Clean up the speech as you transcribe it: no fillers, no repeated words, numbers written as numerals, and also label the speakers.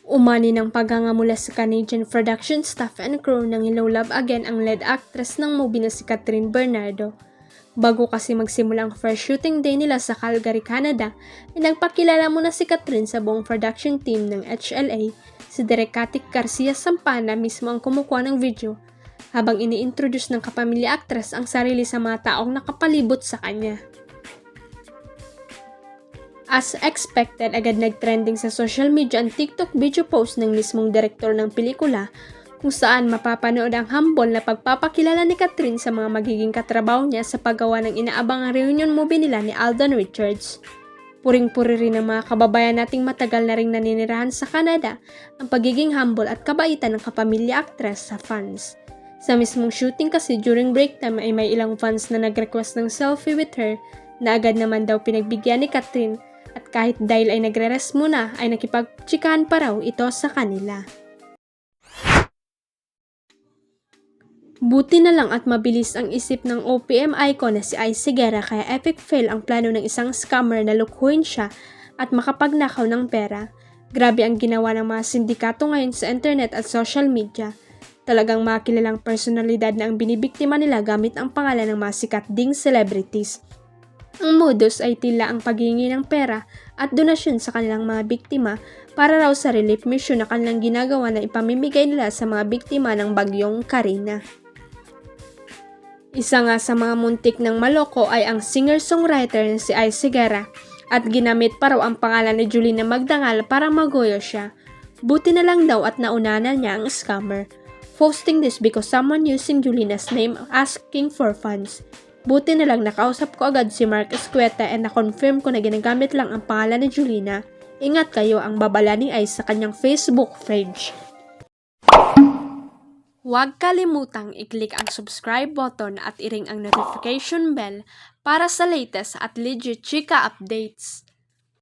Speaker 1: Umani ng paghangamula sa Canadian production staff and crew ng Hello Love Again ang lead actress ng movie na si Catherine Bernardo. Bago kasi magsimula ang first shooting day nila sa Calgary, Canada, ay nagpakilala muna si Catherine sa buong production team ng HLA. Si Direk Katik Garcia Sampana mismo ang kumukuha ng video habang ini-introduce ng kapamilya actress ang sarili sa mga taong nakapalibot sa kanya. As expected, agad nag-trending sa social media ang TikTok video post ng mismong direktor ng pelikula kung saan mapapanood ang humble na pagpapakilala ni Catherine sa mga magiging katrabaho niya sa paggawa ng inaabangang reunion movie nila ni Alden Richards. Puring-puri rin ng mga kababayan nating matagal na ring naninirahan sa Canada ang pagiging humble at kabaitan ng kapamilya actress sa fans. Sa mismong shooting kasi during break time ay may ilang fans na nag-request ng selfie with her na agad naman daw pinagbigyan ni Catherine. At kahit dahil ay nagre-rest muna, ay nakipagtsikahan pa raw ito sa kanila. Buti na lang at mabilis ang isip ng OPM icon na si Ice Sigera kaya epic fail ang plano ng isang scammer na lukhuin siya at makapagnakaw ng pera. Grabe ang ginawa ng mga sindikato ngayon sa internet at social media. Talagang mga kilalang personalidad na ang binibiktima nila gamit ang pangalan ng mga sikat ding celebrities. Ang modus ay tila ang paghingi ng pera at donasyon sa kanilang mga biktima para raw sa relief mission na kanilang ginagawa na ipamimigay nila sa mga biktima ng bagyong Karina. Isa nga sa mga muntik ng maloko ay ang singer-songwriter na si Ice Sigera at ginamit pa raw ang pangalan ni Julina Magdangal para magoyo siya. Buti na lang daw at naunahan niya ang scammer, posting this because someone using Julina's name asking for funds. Buti na lang nakausap ko agad si Mark Escueta and na-confirm ko na ginagamit lang ang pangalan ni Julina. Ingat kayo ang babala ni Ice sa kanyang Facebook page. Huwag kalimutang i-click ang subscribe button at i-ring ang notification bell para sa latest at legit chika updates.